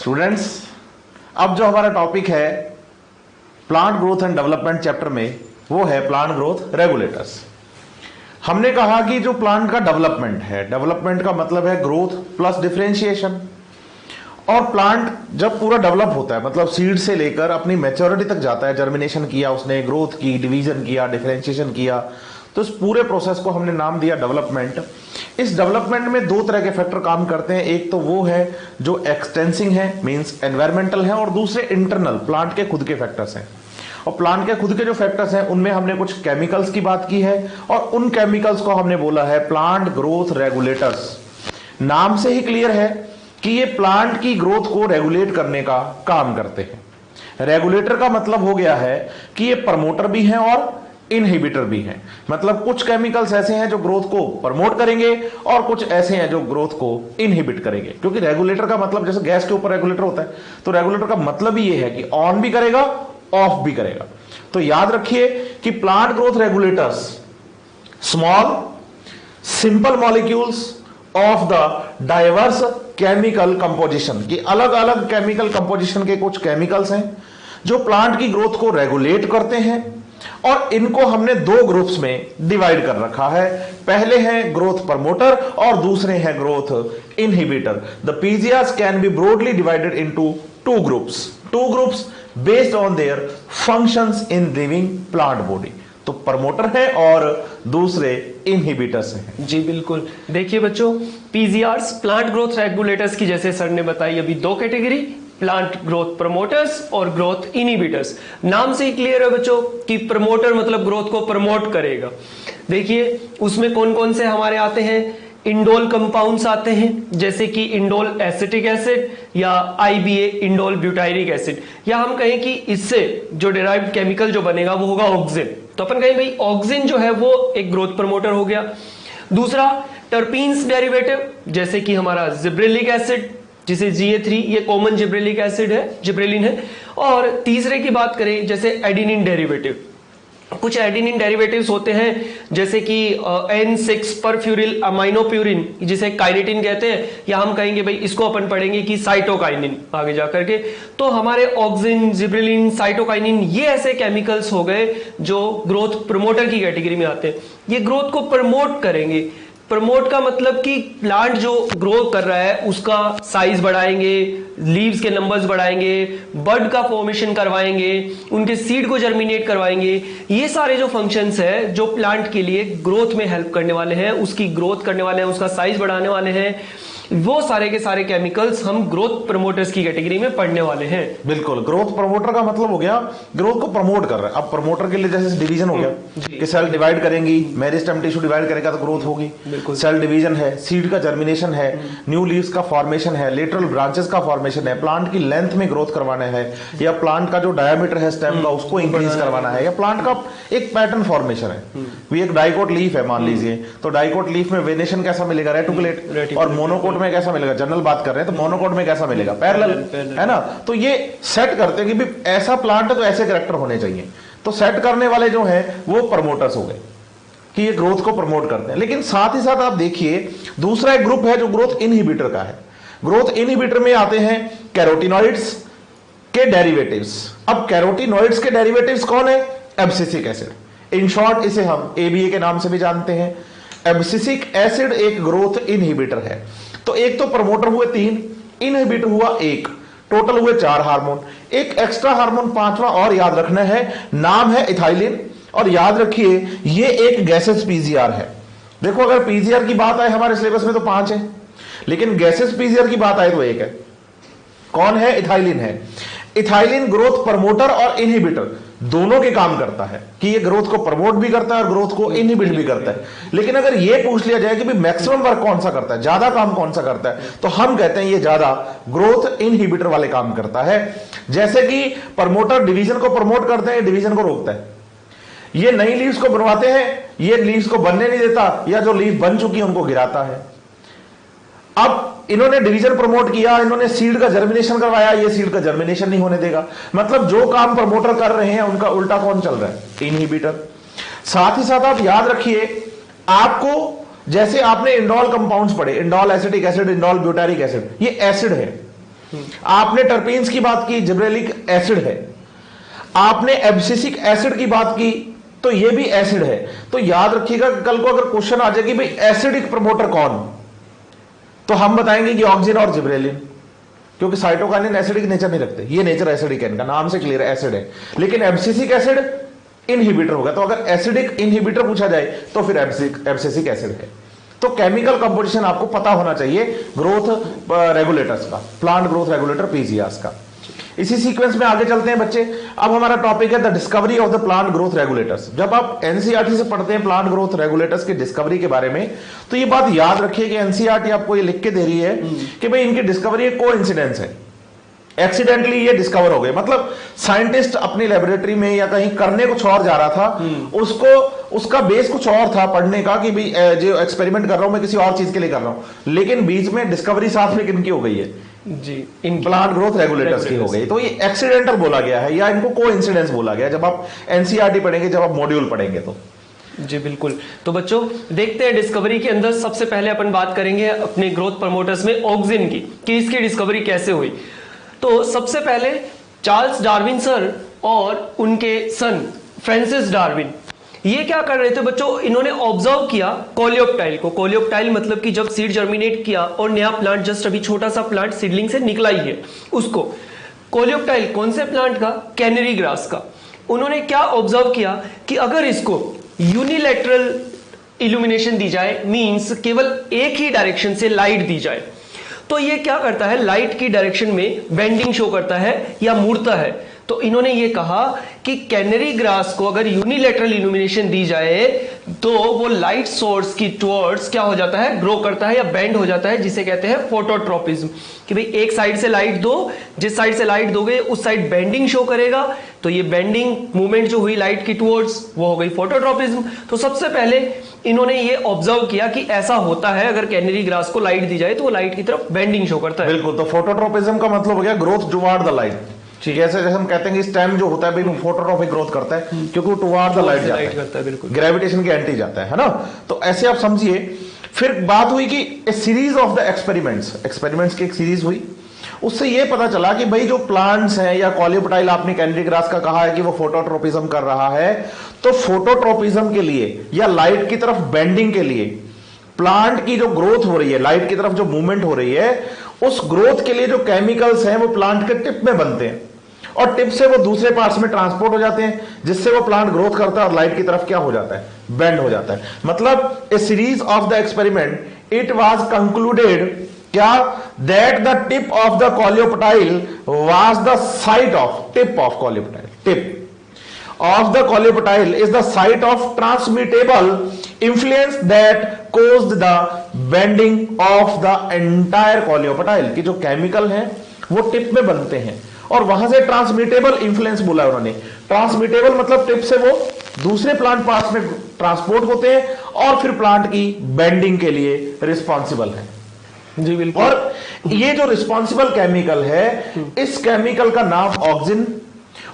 Students, अब जो हमारा टॉपिक है plant growth and development chapter में, वो है प्लांट ग्रोथ रेगुलेटर्स। हमने कहा कि जो प्लांट का डेवलपमेंट है, डेवलपमेंट का मतलब है ग्रोथ प्लस डिफरेंशिएशन। और प्लांट जब पूरा डेवलप होता है, मतलब सीड से लेकर अपनी मैच्योरिटी तक जाता है, जर्मिनेशन किया उसने, ग्रोथ की, डिवीजन किया, डिफरेंशिएशन किया, तो इस पूरे प्रोसेस को हमने नाम दिया डेवलपमेंट। इस डेवलपमेंट में दो तरह के फैक्टर काम करते हैं। एक तो वो है जो एक्सटेंसिंग है, मींस एनवायरमेंटल है, और दूसरे इंटरनल, प्लांट के खुद के फैक्टर्स हैं। और प्लांट के खुद के जो फैक्टर्स हैं उनमें हमने कुछ केमिकल्स की बात की है, और उन केमिकल्स को हमने बोला है प्लांट ग्रोथ रेगुलेटर्स। नाम से ही क्लियर है कि ये प्लांट की ग्रोथ को रेगुलेट करने का काम करते हैं। रेगुलेटर का मतलब हो गया है कि ये प्रमोटर भी हैं और इनहिबिटर भी हैं। मतलब कुछ केमिकल्स ऐसे हैं जो ग्रोथ को प्रमोट करेंगे और कुछ ऐसे हैं जो ग्रोथ को इनहिबिट करेंगे। क्योंकि रेगुलेटर का मतलब जैसे गैस के ऊपर रेगुलेटर होता है, तो रेगुलेटर का मतलब ही ये है कि ऑन भी करेगा, ऑफ भी करेगा। तो याद रखिए कि plant growth regulators small simple molecules of the diverse chemical composition, की अलग अलग केमिकल कंपोजिशन के कुछ केमिकल्स हैं जो प्लांट की ग्रोथ को रेगुलेट करते हैं। और इनको हमने दो ग्रुप्स में डिवाइड कर रखा है। पहले हैं ग्रोथ प्रमोटर और दूसरे हैं growth inhibitor. The PGRs can be broadly divided into two groups based on their functions in living plant body. तो प्रमोटर है और दूसरे इनहिबिटर्स हैं। जी बिल्कुल। देखिए बच्चों, पीजीआर्स प्लांट ग्रोथ रेगुलेटर्स की जैसे सर ने बताई अभी दो कैटेगरी, प्लांट ग्रोथ प्रमोटर्स और ग्रोथ इनहिबिटर्स। नाम से ही क्लियर है बच्चों कि प्रमोटर मतलब ग्रोथ को प्रमोट करेगा। देखिए उसमें कौन कौन से हमारे आते हैं, इंडोल कंपाउंड्स आते हैं, जैसे कि इंडोल एसिटिक एसिड या आईबीए इंडोल ब्यूटाइरिक एसिड, या हम कहें कि इससे जो डिराइव्ड केमिकल जो बनेगा वो होगा ऑक्सिन। तो अपन कहें भाई ऑक्सिन जो है वो एक ग्रोथ प्रमोटर हो गया। दूसरा टर्पीन्स डेरिवेटिव, जैसे कि हमारा जिब्रेलिक एसिड जिसे GA3, ये कॉमन जिब्रेलिक एसिड है, जिब्रेलिन है। और तीसरे की बात करें जैसे एडिनिन डेरिवेटिव, कुछ एडिनिन डेरिवेटिव्स होते हैं जैसे कि N6 परफ्यूरिल अमाइनोप्यूरिन जिसे काइनेटिन कहते हैं, या हम कहेंगे भाई इसको अपन पढ़ेंगे कि साइटोकाइनिन आगे जाकर के। तो हमारे ऑक्सिन, जिब्रेलिन, साइटोकाइनिन ये ऐसे केमिकल्स हो गए जो ग्रोथ प्रमोटर की कैटेगरी में आते हैं। ये ग्रोथ को प्रमोट करेंगे। प्रमोट का मतलब कि प्लांट जो ग्रो कर रहा है उसका साइज बढ़ाएंगे, लीव्स के नंबर्स बढ़ाएंगे, बड का फॉर्मेशन करवाएंगे, उनके सीड को जर्मिनेट करवाएंगे। ये सारे जो फंक्शंस है जो प्लांट के लिए ग्रोथ में हेल्प करने वाले हैं, उसकी ग्रोथ करने वाले हैं, उसका साइज बढ़ाने वाले हैं, वो सारे के सारे केमिकल्स हम ग्रोथ प्रमोटर्स की कैटेगरी में पढ़ने वाले हैं। बिल्कुल। ग्रोथ प्रमोटर का मतलब हो गया ग्रोथ को प्रमोट कर रहा है। अब प्रमोटर के लिए जैसे डिवीजन हो गया कि सेल डिवाइड करेंगी, मेरिस्टेम टिश्यू डिवाइड करेगा तो ग्रोथ होगी। सेल डिवीजन है, सीड का जर्मिनेशन है, न्यू लीव्स का फॉर्मेशन है, लेटरल ब्रांचेस का फॉर्मेशन है, प्लांट की लेंथ में ग्रोथ करवाना है, या प्लांट का जो डायमीटर है स्टेम का उसको इंक्रीज करवाना है, या प्लांट का एक पैटर्न फॉर्मेशन है। भी एक डाइकोट लीफ है मान लीजिए, तो डाइकोट लीफ में वेनेशन कैसा मिलेगा, रेटिकुलेट, और मोनोकोट में कैसा मिलेगा, जनरल बात कर रहे हैं तो मोनोकोट में कैसा मिलेगा, पैरेलल, है ना। तो ये सेट करते हैं कि भी ऐसा प्लांट है तो ऐसे कैरेक्टर होने चाहिए। तो सेट करने वाले जो हैं वो प्रमोटर्स हो गए कि ये ग्रोथ को प्रमोट करते हैं। लेकिन साथ ही साथ आप देखिए दूसरा एक ग्रुप है जो ग्रोथ इनहिबिटर का है। ग्रोथ इनहिबिटर में आते हैं कैरोटीनॉइड्स के डेरिवेटिव्स। अब कैरोटीनॉइड्स के डेरिवेटिव्स कौन है, एब्सिसिक एसिड। इन शॉर्ट इसे हम ABA के नाम से भी जानते हैं। एब्सिसिक एसिड एक ग्रोथ इनहिबिटर है। तो एक तो प्रमोटर हुए 3, इनहिबिटर हुआ 1, टोटल हुए 4 हार्मोन। एक एक्स्ट्रा हार्मोन पांचवा और याद रखना है, नाम है इथाइलिन। और याद रखिए ये एक गैसेस पीजीआर है। देखो अगर पीजीआर की बात आए हमारे सिलेबस में तो 5 है, लेकिन गैसेस पीजीआर की बात आए तो 1 है। कौन है, इथाइलिन है। इथाइलिन ग्रोथ प्रमोटर और इनहिबिटर दोनों के काम करता है कि ये ग्रोथ को प्रमोट भी करता है और ग्रोथ को इनहिबिट भी करता है। लेकिन अगर ये पूछ लिया जाए कि भी मैक्सिमम वर्क कौन सा करता है, ज्यादा काम कौन सा करता है, तो हम कहते हैं ये ज्यादा ग्रोथ इनहिबिटर वाले काम करता है। जैसे कि प्रमोटर डिवीजन को प्रमोट करते हैं, डिवीजन को रोकता है। ये नई लीव्स को बनवाते हैं, ये लीव्स को बनने नहीं देता, या जो लीव बन चुकी है उनको गिराता है। अब इन्होंने डिवीजन प्रमोट किया, इन्होंने सीड का जर्मिनेशन करवाया, ये सीड का जर्मिनेशन नहीं होने देगा। मतलब जो काम प्रमोटर कर रहे हैं उनका उल्टा कौन चल रहा है, इनहिबिटर। साथ ही साथ आप याद रखिए, आपको जैसे आपने इंडोल कंपाउंड्स पढ़े, indole acetic acid, indole butyric acid, ये एसिड है। आपने टर्पीन्स की बात की, जिब्रेलिक एसिड है। आपने एब्सिसिक एसिड की बात की, तो ये भी एसिड है। तो याद रखिएगा कल को अगर क्वेश्चन आ जाए कि भाई एसिडिक प्रमोटर कौन, तो हम बताएंगे कि ऑक्सिन और जिब्रेलिन, क्योंकि साइटोकाइनिन एसिडिक नेचर नहीं रखते, ये नेचर एसिडिक है, इनका नाम से क्लियर एसिड है। लेकिन एब्सिसिक एसिड इनहिबिटर होगा, तो अगर एसिडिक इनहिबिटर पूछा जाए तो फिर एब्सिसिक एसिड है। तो केमिकल कंपोजिशन आपको पता होना चाहिए ग्रोथ रेगुलेटर्स का, प्लांट ग्रोथ रेगुलेटर पीजीआरस का। इसी सीक्वेंस में आगे चलते हैं बच्चे। अब हमारा टॉपिक है the discovery of the plant growth regulators. जब आप एनसीईआरटी से पढ़ते हैं प्लांट ग्रोथ रेगुलेटर्स की डिस्कवरी के बारे में, तो ये बात याद रखिए कि एनसीईआरटी आपको ये लिख के दे रही है कि भाई इनकी डिस्कवरी एक कोइंसिडेंस है, एक्सीडेंटली ये डिस्कवर हो गए। मतलब साइंटिस्ट अपनी लेबोरेटरी में या कहीं करने कुछ और जा रहा था, उसको उसका बेस कुछ और था पढ़ने का कि भाई जो एक्सपेरिमेंट कर रहा हूं मैं किसी और चीज के लिए कर रहा हूं, लेकिन बीच में डिस्कवरी साथ में किनकी हो गई है जी, इन प्लांट ग्रोथ रेगुलेटर्स की हो गई। तो ये एक्सीडेंटल बोला गया है या इनको कोइंसिडेंस बोला गया जब आप एनसीईआरटी पढ़ेंगे, जब आप मॉड्यूल पढ़ेंगे तो। जी बिल्कुल। तो बच्चों देखते हैं डिस्कवरी के अंदर सबसे पहले अपन बात करेंगे अपने ग्रोथ प्रमोटर्स में ऑक्सिन की, कि इसकी डिस्कवरी कैसे हुई। तो सबसे पहले चार्ल्स डार्विन सर और उनके सन फ्रांसिस डार्विन ये क्या कर रहे थे बच्चों, इन्होंने ऑब्जर्व किया कोलियोप्टाइल को। कोलियोप्टाइल मतलब कि जब सीड जर्मिनेट किया और नया प्लांट, जस्ट अभी छोटा सा प्लांट सीडलिंग से निकला ही है, उसको कोलियोप्टाइल कौन से प्लांट का, कैनरी ग्रास का। उन्होंने क्या ऑब्जर्व किया कि अगर इसको यूनिलैटरल इल्यूमिनेशन दी जाए, मींस केवल एक ही डायरेक्शन से लाइट दी जाए, तो ये क्या करता है, लाइट की डायरेक्शन में बेंडिंग शो करता है या मुड़ता है। तो इन्होंने ये कहा कि कैनरी ग्रास को अगर यूनिलैटरल इल्यूमिनेशन दी जाए तो वो लाइट सोर्स की टुवर्ड्स क्या हो जाता है, ग्रो करता है या बेंड हो जाता है, जिसे कहते हैं फोटोट्रोपिज्म। कि भाई एक साइड से लाइट दो, जिस साइड से लाइट दोगे उस साइड बेंडिंग शो करेगा, तो ये बेंडिंग मूवमेंट जो हुई लाइट की टुवर्ड्स वो हो गई फोटोट्रोपिज्म। तो सबसे पहले इन्होंने ये ऑब्जर्व किया कि ऐसा होता है, अगर कैनरी ग्रास को लाइट दी जाए तो वो लाइट की तरफ बेंडिंग शो करता है। बिल्कुल। तो फोटोट्रोपिज्म का मतलब हो गया ग्रोथ टुवर्ड द लाइट। जैसे जैसे हम कहते हैं कि स्टेम जो होता है भाई वो फोटोट्रॉपिक ग्रोथ करता है क्योंकि वो टुवर्ड द लाइट जाता है, बिल्कुल ग्रेविटेशन के एंटी जाता है ना। तो ऐसे आप समझिए। फिर बात हुई कि ए सीरीज ऑफ द एक्सपेरिमेंट्स की एक सीरीज हुई, उससे ये पता चला कि भाई जो प्लांट्स हैं या कोलियोप्टाइल आपने कैनरी ग्रास का कहा है कि वो फोटोट्रोपिज्म कर रहा है, तो फोटोट्रोपिज्म के लिए या लाइट की तरफ बेंडिंग के लिए प्लांट की जो ग्रोथ हो रही है, लाइट की तरफ जो मूवमेंट हो रही है, उस ग्रोथ के लिए जो केमिकल्स हैं वो प्लांट के टिप में बनते हैं और टिप से वो दूसरे पार्ट्स में ट्रांसपोर्ट हो जाते हैं, जिससे वो प्लांट ग्रोथ करता है और लाइट की तरफ क्या हो जाता है, बेंड हो जाता है। मतलब a series of the experiment it was concluded क्या, that the tip of the coleoptile was the site of tip of coleoptile, tip of the coleoptile is the site of transmittable influence that caused the bending of the entire coleoptile। कि जो chemical हैं वो tip में बनते हैं और वहां से ट्रांसमिटेबल इन्फ्लुएंस बोला है उन्होंने। ट्रांसमिटेबल मतलब टिप से वो दूसरे प्लांट पार्ट्स में ट्रांसपोर्ट होते हैं और फिर प्लांट की बेंडिंग के लिए रिस्पॉन्सिबल है। जी बिल्कुल। और ये जो रिस्पॉन्सिबल केमिकल है, इस केमिकल का नाम ऑक्सिन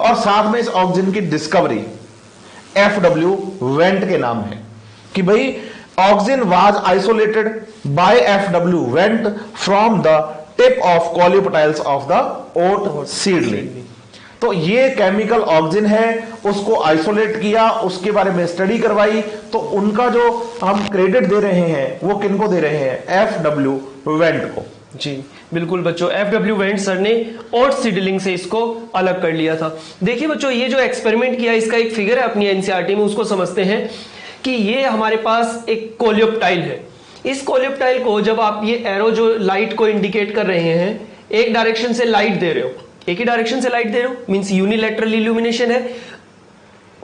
और साथ में इस ऑक्सिन की डिस्कवरी FW वेंट के नाम है। कि भाई auxin was isolated by FW Went from the tip of coleoptiles of the oat seedling. तो ये केमिकल ऑक्सिन है, उसको आइसोलेट किया, उसके बारे में स्टडी करवाई, तो उनका जो हम क्रेडिट दे रहे हैं वो किनको दे रहे हैं, FW वेंट को। जी बिल्कुल बच्चों, FW वेंट सर ने ओट सीडलिंग से इसको अलग कर लिया था। देखिए बच्चों, ये जो एक्सपेरिमेंट किया इसका एक फिगर है अपनी एनसीईआरटी में, उसको समझते हैं कि ये हमारे पास एक कोलियोप्टाइल है। इस कोलियोप्टाइल को जब आप ये एरो जो लाइट को इंडिकेट कर रहे हैं, एक डायरेक्शन से लाइट दे रहे हो, एक ही डायरेक्शन से लाइट दे रहे हो, मींस यूनिलैटरल इल्यूमिनेशन है,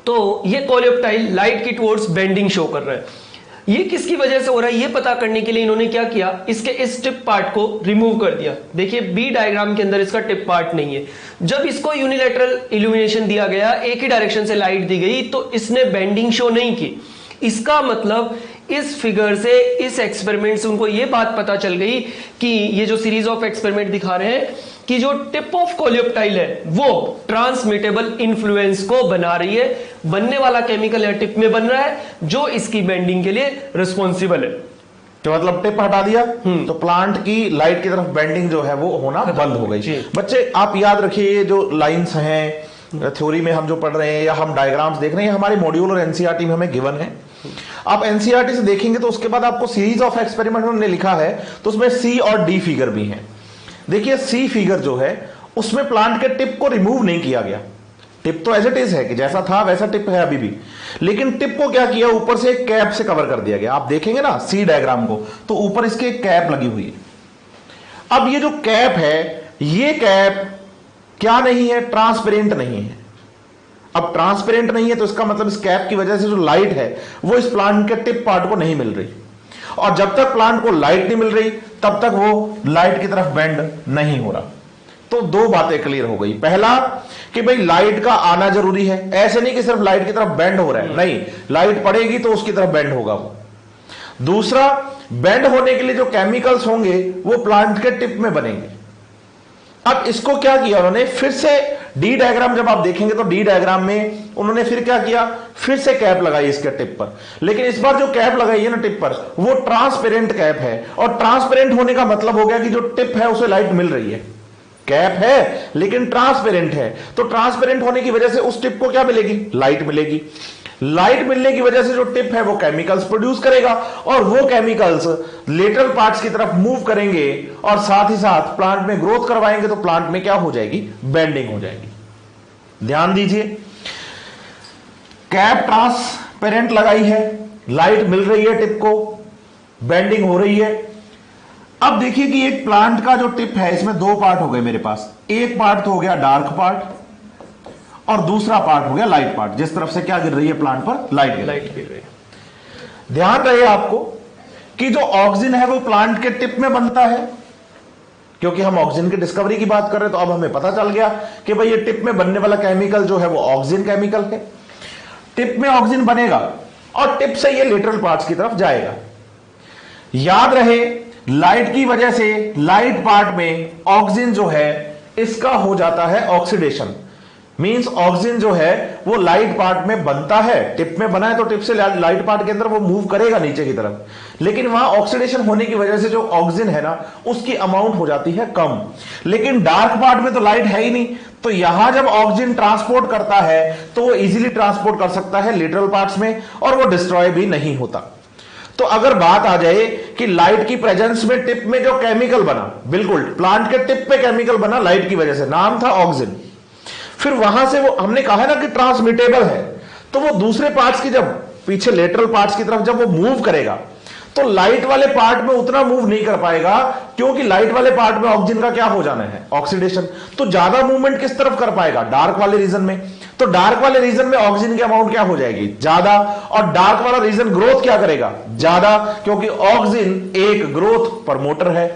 तो ये कोलियोप्टाइल लाइट की टुवर्ड्स बेंडिंग शो कर रहा है। ये किसकी वजह से हो रहा है ये पता करने के लिए इन्होंने क्या किया, इसके इस टिप पार्ट को रिमूव कर दिया। देखिए बी डायग्राम के अंदर इसका टिप पार्ट नहीं है। जब इसको यूनिलैटरल इल्यूमिनेशन दिया गया, एक ही डायरेक्शन से लाइट दी गई, तो इसने बेंडिंग शो नहीं की। इसका मतलब इस फिगर से, इस एक्सपेरिमेंट से उनको ये बात पता चल गई कि ये जो सीरीज ऑफ एक्सपेरिमेंट दिखा रहे हैं कि जो टिप ऑफ कोलियोप्टाइल है वो ट्रांसमिटेबल इन्फ्लुएंस को बना रही है। बनने वाला केमिकल है टिप में बन रहा है जो इसकी बेंडिंग के लिए रिस्पॉन्सिबल है। तो मतलब टिप हटा दिया तो प्लांट की लाइट की तरफ बेंडिंग जो है वो होना बंद हो गई। बच्चे आप याद रखिए, ये जो लाइंस हैं थ्योरी में हम जो पढ़ रहे हैं या हम डायग्राम्स देख रहे हैं, हमारे मॉड्यूल और एनसीईआरटी में हमें गिवन है। आप एनसीईआरटी से देखेंगे तो उसके बाद आपको सीरीज ऑफ एक्सपेरिमेंट उन्होंने लिखा है, तो उसमें सी और डी फिगर भी है। देखिए सी फिगर जो है उसमें प्लांट के टिप को रिमूव नहीं किया गया, टिप तो एज इट इज है कि जैसा था वैसा टिप है अभी भी, लेकिन टिप को क्या किया, ऊपर से एक कैप से कवर कर दिया गया। आप देखेंगे ना सी डायग्राम को तो ऊपर इसके एक कैप लगी हुई है। अब ये जो कैप है, ये कैप क्या नहीं है, ट्रांसपेरेंट नहीं है। अब ट्रांसपेरेंट नहीं है तो इसका मतलब इस कैप की वजह से जो लाइट है वो इस प्लांट के टिप पार्ट को नहीं मिल रही, और जब तक प्लांट को लाइट नहीं मिल रही तब तक वो लाइट की तरफ बेंड नहीं हो रहा। तो दो बातें क्लियर हो गई। पहला कि भाई लाइट का आना जरूरी है, ऐसे नहीं कि सिर्फ लाइट की तरफ बेंड हो रहा है, नहीं, लाइट पड़ेगी तो उसकी तरफ बेंड होगा वो। दूसरा, बेंड होने के लिए जो केमिकल्स होंगे वो प्लांट के टिप में बनेंगे। अब इसको क्या किया उन्होंने, फिर से डी डायग्राम जब आप देखेंगे तो डी डायग्राम में उन्होंने फिर क्या किया, फिर से कैप लगाई इसके टिप पर, लेकिन इस बार जो कैप लगाई है ना टिप पर वो ट्रांसपेरेंट कैप है, और ट्रांसपेरेंट होने का मतलब हो गया कि जो टिप है उसे लाइट मिल रही है। कैप है लेकिन ट्रांसपेरेंट है, तो ट्रांसपेरेंट होने की वजह से उस टिप को क्या मिलेगी, लाइट मिलेगी। लाइट मिलने की वजह से जो टिप है वो केमिकल्स प्रोड्यूस करेगा, और वो केमिकल्स लेटरल पार्ट्स की तरफ मूव करेंगे और साथ ही साथ प्लांट में ग्रोथ करवाएंगे, तो प्लांट में क्या हो जाएगी, बेंडिंग हो जाएगी। ध्यान दीजिए, कैप ट्रांसपेरेंट लगाई है, लाइट मिल रही है टिप को, बेंडिंग हो रही है। अब देखिए कि एक प्लांट का जो टिप है इसमें दो पार्ट हो गए मेरे पास, एक पार्ट तो हो गया डार्क पार्ट और दूसरा पार्ट हो गया लाइट पार्ट, जिस तरफ से क्या गिर रही है प्लांट पर, लाइट गिर रही है। ध्यान रहे आपको कि जो ऑक्सीजन है वो प्लांट के टिप में बनता है, क्योंकि हम ऑक्सीजन की डिस्कवरी की बात कर रहे हैं, तो अब हमें पता चल गया कि भाई ये टिप में बनने वाला केमिकल जो है वो ऑक्सीजन केमिकल है। टिप में ऑक्सीजन बनेगा और टिप से ये लेटरल पार्ट्स की तरफ जाएगा। याद रहे, लाइट की वजह से लाइट पार्ट में ऑक्सीजन जो है इसका हो जाता है ऑक्सीडेशन, मींस ऑक्सीजन जो है वो लाइट पार्ट में बनता है, टिप में बना है तो टिप से लाइट पार्ट के अंदर वो मूव करेगा नीचे की तरफ, लेकिन वहां ऑक्सीडेशन होने की वजह से जो ऑक्सीजन है ना उसकी अमाउंट हो जाती है कम। लेकिन डार्क पार्ट में तो लाइट है ही नहीं, तो यहां जब ऑक्सीजन ट्रांसपोर्ट करता है तो वो इजीली ट्रांसपोर्ट कर सकता है लेटरल पार्ट्स में, और वो डिस्ट्रॉय भी नहीं होता। तो अगर बात आ जाए कि लाइट की प्रेजेंस में टिप में जो केमिकल बना, बिल्कुल प्लांट के टिप पे केमिकल बना लाइट की वजह से, नाम था ऑक्सीजन, फिर वहां से वो हमने कहा ना कि ट्रांसमिटेबल है, तो वो दूसरे पार्ट्स की जब पीछे लेटरल पार्ट्स की तरफ जब वो मूव करेगा तो लाइट वाले पार्ट में उतना मूव नहीं कर पाएगा, क्योंकि लाइट वाले पार्ट में ऑक्सीजन का क्या हो जाना है, ऑक्सीडेशन। तो ज्यादा मूवमेंट किस तरफ कर पाएगा, डार्क वाले रीजन में। तो डार्क वाले रीजन में ऑक्सीजन की अमाउंट क्या हो जाएगी, ज्यादा, और डार्क वाला रीजन ग्रोथ क्या करेगा, ज्यादा, क्योंकि ऑक्सीजन एक ग्रोथ प्रमोटर है।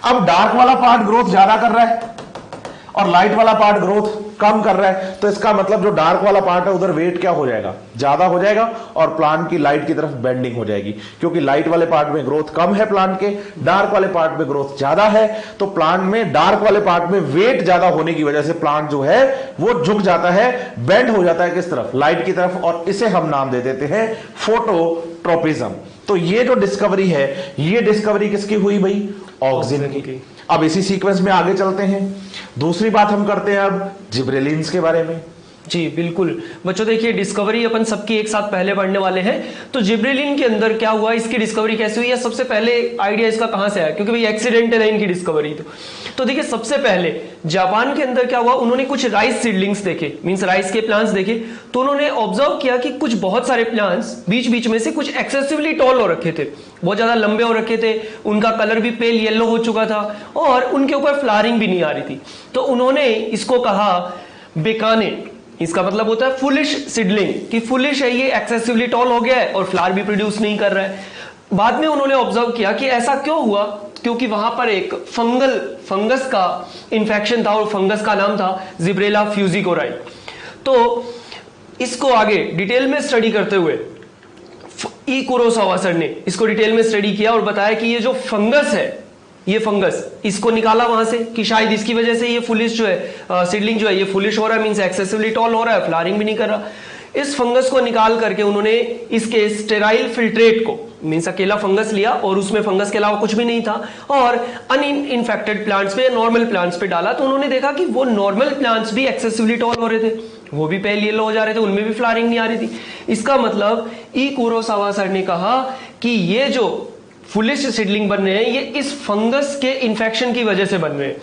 अब डार्क वाला पार्ट ग्रोथ ज्यादा कर रहा है और लाइट वाला पार्ट ग्रोथ कम कर रहा है, तो इसका मतलब जो डार्क वाला पार्ट है उधर वेट क्या हो जाएगा, ज्यादा हो जाएगा, और प्लांट की लाइट की तरफ बेंडिंग हो जाएगी, क्योंकि लाइट वाले पार्ट में ग्रोथ कम है प्लांट के, डार्क वाले पार्ट में ग्रोथ ज्यादा है, तो प्लांट में डार्क वाले पार्ट में वेट ज्यादा होने की वजह से प्लांट जो है वो झुक जाता है, बेंड हो जाता है किस तरफ, लाइट की तरफ, और इसे हम नाम दे देते हैं फोटोट्रोपिज्म। तो ये जो डिस्कवरी है, ये डिस्कवरी किसकी हुई भाई, ऑक्सीजन की। अब इसी सीक्वेंस में आगे चलते हैं, दूसरी बात हम करते हैं अब जिब्रेलिन्स के बारे में। जी बिल्कुल बच्चों, देखिए डिस्कवरी अपन सबकी एक साथ पहले पढ़ने वाले हैं। तो जिब्रेलिन के अंदर क्या हुआ, इसकी डिस्कवरी कैसे हुई, या सबसे पहले आइडिया इसका कहां से आया, क्योंकि भाई एक्सीडेंटल है इनकी डिस्कवरी। तो देखिए सबसे पहले जापान के अंदर क्या हुआ, उन्होंने कुछ राइस सीडलिंग्स देखे, मींस राइस के प्लांट्स देखे, तो उन्होंने ऑब्जर्व किया कि कुछ बहुत सारे प्लांट्स बीच बीच में से कुछ एक्सेसिवली टॉल हो रखे थे, बहुत ज्यादा लंबे हो रखे थे, उनका कलर भी पेल येलो हो चुका था और उनके ऊपर फ्लावरिंग भी नहीं आ रही थी। तो उन्होंने इसको कहा बेकाने, इसका मतलब होता है फुलिश सीडलिंग, कि फुलिश है ये, एक्सेसिवली टॉल हो गया है और फ्लावर भी प्रोड्यूस नहीं कर रहा है। बाद में उन्होंने ऑब्जर्व किया कि ऐसा क्यों हुआ, क्योंकि वहां पर एक फंगस का इन्फेक्शन था और फंगस का नाम था जिब्रेला फ्यूजिकोराई। तो इसको आगे डिटेल में स्टडी करते हुए ई कुरोसावा सर ने इसको डिटेल में स्टडी किया और बताया कि ये जो फंगस है, ये फंगस इसको निकाला वहां से कि शायद इसकी वजह से ये फुलिश जो है सीडलिंग जो है ये फुलिश हो रहा है, मींस एक्सेसिवली टॉल हो रहा है, फ्लावरिंग भी नहीं कर रहा। इस फंगस को निकाल करके उन्होंने इसके स्टेराइल फिल्ट्रेट को, मीन्स अकेला फंगस लिया और उसमें फंगस के अलावा कुछ भी नहीं था, और अनइन्फेक्टेड प्लांट्स पे, नॉर्मल प्लांट्स पे डाला, तो उन्होंने देखा कि वो नॉर्मल प्लांट्स भी एक्सेसिवली टॉल हो रहे थे, वो भी पेल येलो हो जा रहे थे, उनमें भी फ्लावरिंग नहीं आ रही थी। इसका मतलब ई कुरोसावा सर ने कहा कि ये जो फुलिश सीडलिंग बन रहे हैं ये इस फंगस के इन्फेक्शन की वजह से बन रहे हैं।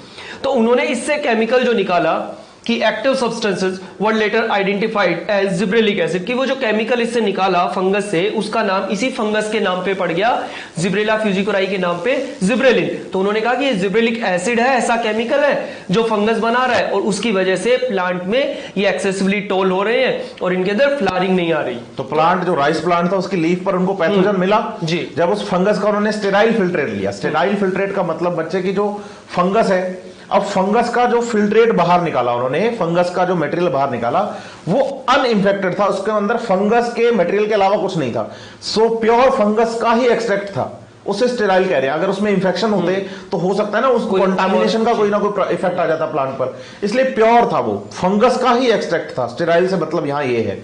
तो उन्होंने इससे केमिकल जो निकाला कि active substances were later identified as gibberellic acid, कि वो जो केमिकल इससे निकाला फंगस से, उसका नाम इसी फंगस के नाम पे पड़ गया, जिब्रेला फ्यूजिकोराई के नाम पे जिब्रेलिन। तो उन्होंने कहा कि ये जिब्रेलिक एसिड है, ऐसा केमिकल है जो फंगस बना रहा है और उसकी वजह से प्लांट में ये एक्सेसिवली टॉल हो रहे हैं और इनके अंदर फ्लावरिंग नहीं आ रही। तो प्लांट जो राइस प्लांट था उसकी लीफ पर उनको पैथोजन मिला जी। जब उस फंगस का उन्होंने स्टेराइल फिल्ट्रेट लिया। स्टेराइल फिल्ट्रेट का मतलब बच्चे की जो फंगस है, अब फंगस का जो फिल्ट्रेट बाहर निकाला उन्होंने, फंगस का जो मटेरियल बाहर निकाला वो अनइन्फेक्टेड था, उसके अंदर फंगस के मटेरियल के अलावा कुछ नहीं था, सो प्योर फंगस का ही एक्सट्रैक्ट था, उसे स्टेराइल कह रहे हैं। अगर उसमें इंफेक्शन होते तो हो सकता है ना उस कंटामिनेशन का कोई ना कोई इफेक्ट आ जाता प्लांट पर, इसलिए प्योर था, वो फंगस का ही एक्सट्रैक्ट था। स्टेराइल से मतलब यहां ये है।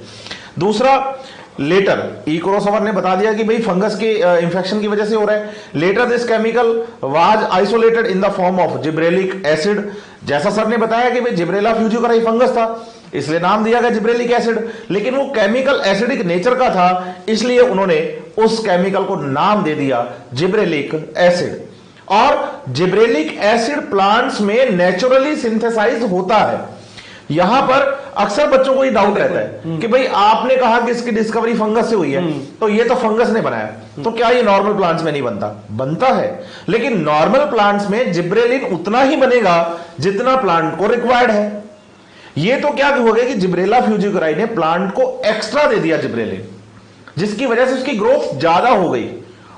दूसरा, लेटर ई कुरोसावा ने बता दिया कि भाई फंगस के इंफेक्शन की वजह से हो रहा है। Later this chemical was isolated in the form of gibberellic acid. जैसा सर ने बताया कि भाई जिब्रेला फ्यूजिकोराई फंगस था, इसलिए नाम दिया गया जिब्रेलिक एसिड, लेकिन वो केमिकल एसिडिक नेचर का था, इसलिए उन्होंने उस केमिकल को नाम दे दिया जिब्रेलिक एसिड। और जिब्रेलिक एसिड प्लांट्स में नेचुरली सिंथेसाइज होता है। यहां पर अक्सर बच्चों को ये डाउट रहता है कि भाई आपने कहा कि इसकी डिस्कवरी फंगस से हुई है, तो ये तो फंगस ने बनाया, तो क्या ये नॉर्मल प्लांट्स में नहीं बनता? बनता है, लेकिन नॉर्मल प्लांट्स में जिब्रेलिन उतना ही बनेगा जितना प्लांट को रिक्वायर्ड है। ये तो क्या हो गया कि जिब्रेला फ्यूजिकोराई ने प्लांट को एक्स्ट्रा दे दिया जिब्रेलिन, जिसकी वजह से उसकी ग्रोथ ज्यादा हो गई,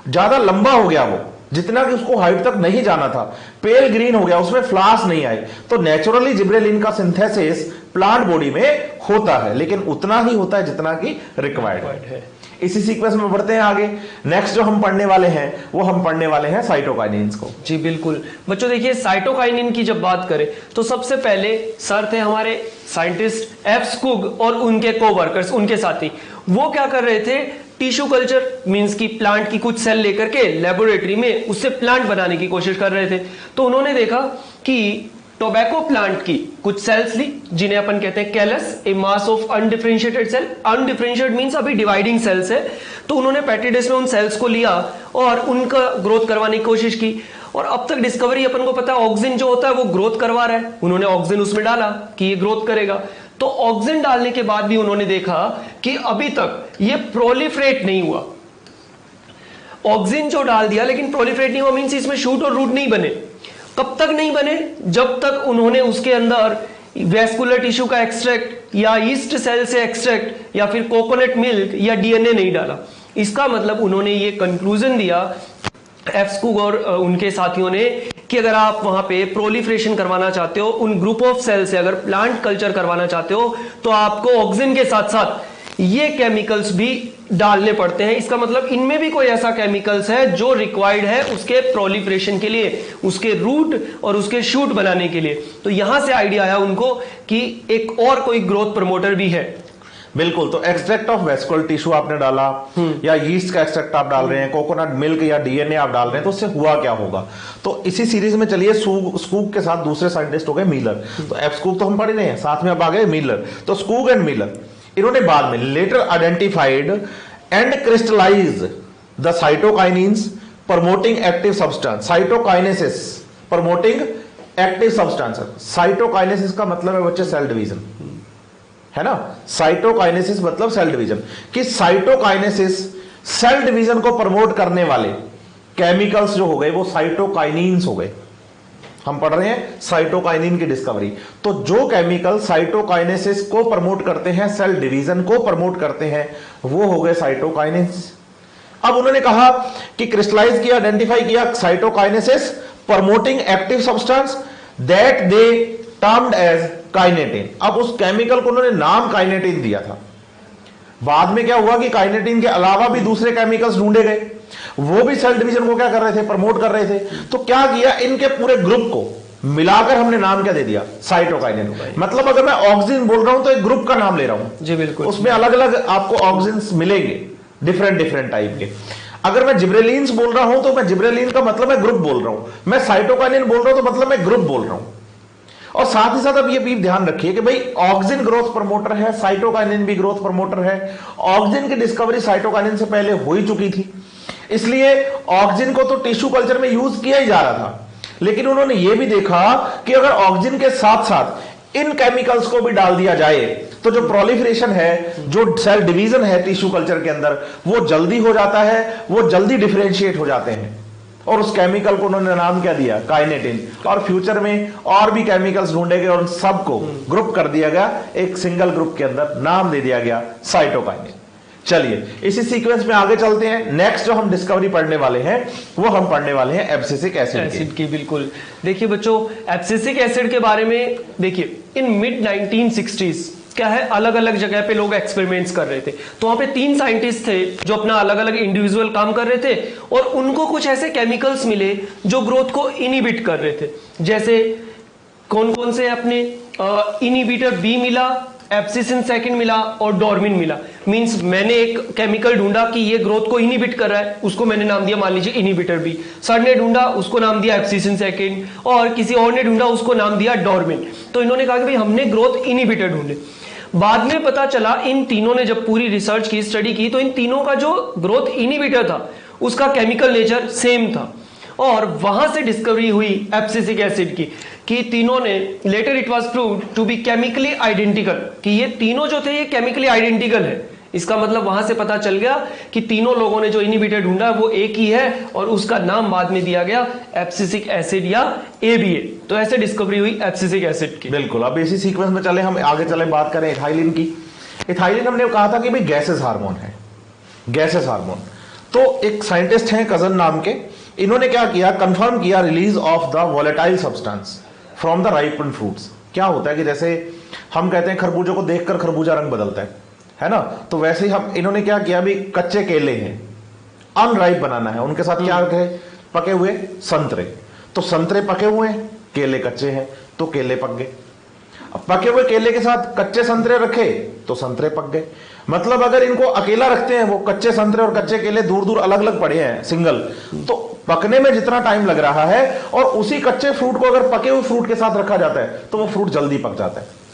ज्यादा लंबा हो गया वो, जितना कि उसको हाइट तक नहीं जाना था, पेल ग्रीन हो गया, उसमें फ्लास नहीं आई। तो नेचुरली जिब्रेलिन का सिंथेसिस प्लांट बॉडी में होता है, लेकिन उतना ही होता है जितना कि रिक्वायर्ड है। इसी सीक्वेंस में बढ़ते हैं आगे। नेक्स्ट जो हम पढ़ने वाले हैं वो हम पढ़ने वाले हैं साइटोकाइनिन्स को। जी बिल्कुल बच्चों, देखिए साइटोकाइनिन की जब बात करें तो सबसे पहले सर थे हमारे साइंटिस्ट एफ स्कुग और उनके कोवर्कर्स, उनके साथी, वो क्या कर रहे थे, टिश्यू कल्चर मींस की प्लांट की कुछ सेल लेकर के लेबोरेटरी में उससे प्लांट बनाने की कोशिश कर रहे थे। तो उन्होंने देखा कि टोबैको प्लांट की कुछ सेल्स ली, जिन्हें अपन कहते हैं callus, a mass of undifferentiated cell. Undifferentiated means अभी डिवाइडिंग सेल्स है। तो उन्होंने पेट्री डिश में उन सेल्स को लिया और उनका ग्रोथ करवाने की कोशिश की। और अब तक डिस्कवरी अपन को पता है ऑक्सिन जो होता है वो ग्रोथ करवा रहा है, उन्होंने ऑक्सिन उसमें डाला कि ये ग्रोथ करेगा। तो ऑक्सिन डालने के बाद भी उन्होंने देखा कि अभी तक ये प्रोलिफरेट नहीं हुआ। ऑक्सिन जो डाल दिया लेकिन प्रोलिफरेट नहीं हुआ, मींस इसमें शूट और रूट नहीं बने। कब तक नहीं बने? जब तक उन्होंने उसके अंदर वेस्कुलर टिश्यू का एक्सट्रैक्ट या ईस्ट सेल से एक्सट्रैक्ट या फिर कोकोनट मिल्क या डीएनए नहीं डाला। इसका मतलब उन्होंने ये कंक्लूजन दिया एफ स्कुग और उनके साथियों ने कि अगर आप वहां पे प्रोलिफरेशन करवाना चाहते हो, उन ग्रुप ऑफ सेल से अगर प्लांट कल्चर करवाना चाहते हो, तो आपको ऑक्सिन के साथ साथ ये केमिकल्स भी डालने पड़ते हैं। इसका मतलब इनमें भी कोई ऐसा केमिकल्स है जो रिक्वायर्ड है उसके प्रोलिफरेशन के लिए, उसके रूट और उसके शूट बनाने के लिए। तो यहां से आइडिया आया उनको कि एक और कोई ग्रोथ प्रमोटर भी है। बिल्कुल। तो एक्सट्रैक्ट ऑफ वेस्कुलर टिश्यू आपने डाला या यीस्ट का एक्सट्रैक्ट आप डाल रहे हैं, कोकोनट मिल्क या डीएनए आप डाल रहे हैं, तो उससे हुआ क्या होगा? तो इसी सीरीज में चलिए स्कूग के साथ दूसरे साइंटिस्ट हो गए मिलर। तो एफ स्कूग तो हम पढ़े नहीं है, साथ में अब आ गए मिलर। तो स्कूग एंड मिलर इन्होंने बाद में later identified and crystallize the cytokinins promoting active substance. Cytokinesis promoting active substance. Cytokinesis का मतलब है बच्चे सेल डिवीजन, है ना। साइटोकाइनेसिस मतलब सेल डिवीजन। कि साइटोकाइनेसिस सेल डिवीजन को प्रमोट करने वाले केमिकल्स जो हो गए वो साइटोकाइनिन्स हो गए। हम पढ़ रहे हैं साइटोकाइनिन की डिस्कवरी। तो जो केमिकल साइटोकाइनेसिस को प्रमोट करते हैं, सेल डिवीजन को प्रमोट करते हैं, वो हो गए साइटोकाइनिन्स। अब उन्होंने कहा कि क्रिस्टलाइज किया, आइडेंटिफाई किया cytokinesis promoting active substance that they termed as kinetin. अब उस केमिकल को उन्होंने नाम काइनेटिन दिया था। बाद में क्या हुआ कि काइनेटिन के अलावा भी दूसरे केमिकल्स ढूंढे गए, वो भी सेल डिवीजन को क्या कर रहे थे, प्रमोट कर रहे थे। तो क्या किया, इनके पूरे ग्रुप को मिलाकर हमने नाम क्या दे दिया, साइटोकाइनिन। मतलब अगर मैं ऑक्सिन बोल रहा हूं तो एक ग्रुप का नाम ले रहा हूं जी बिल्कुल, उसमें अलग अलग आपको ऑक्सिन्स मिलेंगे डिफरेंट डिफरेंट टाइप के। अगर मैं जिब्रेलिन्स बोल रहा हूं तो मैं जिब्रेलिन का मतलब मैं ग्रुप बोल रहा हूं, मैं साइटोकाइनिन बोल रहा हूं तो मतलब मैं ग्रुप बोल रहा हूं। और साथ ही साथ अब ये भी ध्यान रखिए कि भाई ऑक्सिन ग्रोथ प्रमोटर है, साइटोकाइनिन भी ग्रोथ प्रमोटर है। ऑक्सिन की डिस्कवरी साइटोकाइनिन से पहले हो ही चुकी थी, इसलिए ऑक्सिन को तो टिश्यू कल्चर में यूज किया ही जा रहा था। लेकिन उन्होंने ये भी देखा कि अगर ऑक्सिन के साथ साथ इन केमिकल्स को भी डाल दिया जाए तो जो प्रोलिफरेशन है, जो सेल डिवीजन है टिश्यू कल्चर के अंदर, वो जल्दी हो जाता है, वो जल्दी डिफरेंशिएट हो जाते हैं। और उस केमिकल को उन्होंने नाम क्या दिया, काइनेटिन। और फ्यूचर में और भी केमिकल्स ढूंढे गए और उन सबको ग्रुप कर दिया गया एक सिंगल ग्रुप के अंदर, नाम दे दिया गया साइटोकाइनिन। चलिए इसी सीक्वेंस में आगे चलते हैं। नेक्स्ट जो हम डिस्कवरी पढ़ने वाले हैं वो हम पढ़ने वाले हैं एब्सिसिक एसिड की। बिल्कुल, देखिए बच्चों, एब्सिसिक एसिड के बारे में देखिए, इन मिड 1960s क्या है, अलग अलग जगह पे लोग एक्सपेरिमेंट्स कर रहे थे। तो वहां पे 3 साइंटिस्ट थे जो अपना अलग अलग इंडिविजुअल काम कर रहे थे, और उनको कुछ ऐसे केमिकल्स मिले जो ग्रोथ को इनिबिट कर रहे थे। जैसे कौन कौन से अपने इनिबिटर बी मिला, एब्सिसिन सेकंड मिला और डोर्मिन मिला। मींस मैंने एक केमिकल ढूंढा कि ये ग्रोथ को इनिबिट कर रहा है, उसको मैंने नाम दिया मान लीजिए इनिबिटर बी। सर ने ढूंढा, उसको नाम दिया एब्सिसिन सेकंड, और किसी और ने ढूंढा, उसको नाम दिया डोर्मिन। तो इन्होंने कहा कि भाई हमने ग्रोथ इनिबिटर ढूंढे। बाद में पता चला इन तीनों ने जब पूरी रिसर्च की, स्टडी की, तो इन तीनों का जो ग्रोथ इनिबिटर था उसका केमिकल नेचर सेम था। और वहां से डिस्कवरी हुई एब्सिसिक एसिड की, कि तीनों ने later it was proved to be chemically identical, कि ये तीनों जो थे ये केमिकली आइडेंटिकल है। इसका मतलब वहां से पता चल गया कि तीनों लोगों ने जो इनिबिटर ढूंढा वो एक ही है, और उसका नाम बाद में दिया गया एब्सिसिक एसिड या ABA। तो ऐसे डिस्कवरी हुई एब्सिसिक एसिड की। बिल्कुल। अब इसी सीक्वेंस में चले, हम आगे चले बात करें इथाइलिन की। इथाइलिन हमने कहा था कि भाई गैसेस हार्मोन है, गैसेस हार्मोन। तो एक साइंटिस्ट हैं कजन नाम के, इन्होंने क्या किया, कंफर्म किया release of the volatile substance from the ripen fruits. क्या होता है कि जैसे हम कहते हैं खरबूजे को देखकर खरबूजा रंग बदलता है ना, तो वैसे ही हम इन्होंने क्या किया, भी कच्चे केले हैं, अनराइप बनाना है, उनके साथ क्या रखे, पके हुए संतरे। तो संतरे पके हुए हैं, केले कच्चे हैं, तो केले पक गए। अब पके हुए केले के साथ कच्चे संतरे रखे तो संतरे पक गए। मतलब अगर इनको अकेला रखते हैं, वो कच्चे संतरे और कच्चे केले दूर दूर अलग अलग पड़े हैं सिंगल, तो पकने में जितना टाइम लग रहा है, और उसी कच्चे फ्रूट को अगर पके हुए फ्रूट के साथ रखा जाता है तो वो फ्रूट जल्दी पक जाता है।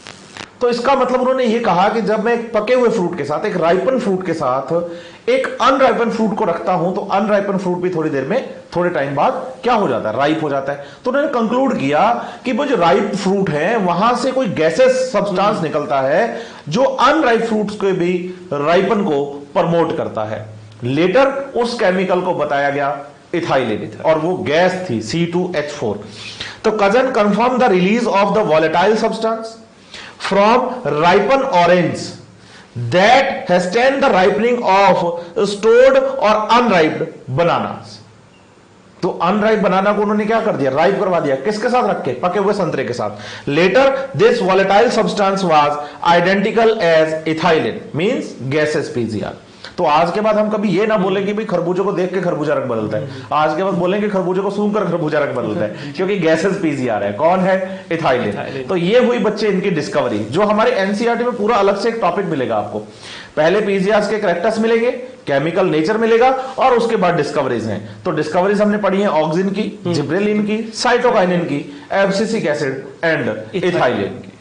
तो इसका मतलब उन्होंने ये कहा कि जब मैं एक पके हुए फ्रूट के साथ, एक राइपन फ्रूट के साथ एक अनराइपन फ्रूट को रखता हूं, तो अनराइपन फ्रूट भी थोड़ी देर में, थोड़े टाइम बाद क्या हो जाता है, राइप हो जाता है। तो उन्होंने कंक्लूड किया कि वो जो राइप फ्रूट है वहां से कोई गैसेस सब्सटेंस निकलता है जो अनराइप फ्रूट्स के भी राइपन को प्रमोट करता है। लेटर उस केमिकल को बताया गया इथाइलिन, और वो गैस थी C2H4। तो cousin confirm the release of the volatile substance from ripen orange that has stand the ripening of stored or unripe bananas। तो अनराइप बनाना को उन्होंने क्या कर दिया, राइप करवा दिया। किसके साथ रख के, पके हुए संतरे के साथ। Later this volatile substance was identical as ethylene, means gases PGR। तो आज के बाद हम कभी ये ना बोलें कि भाई खरबूजे को देख के खरबूजा रंग बदलता है, आज के बाद बोलेंगे खरबूजे को सूंघ कर खरबूजा रंग बदलता है, क्योंकि गैसेस PGR है। कौन है, इथाइलिन। तो ये हुई बच्चे इनकी डिस्कवरी, जो हमारे NCERT में पूरा अलग से एक टॉपिक मिलेगा आपको। पहले PGRs के कैरेक्टर्स मिलेंगे, केमिकल नेचर मिलेगा, और उसके बाद डिस्कवरीज हैं। तो डिस्कवरीज हमने पढ़ी है ऑक्सिन की, जिब्रेलिन की, साइटोकाइनिन की, एब्सिसिक एसिड एंड इथाइलिन की।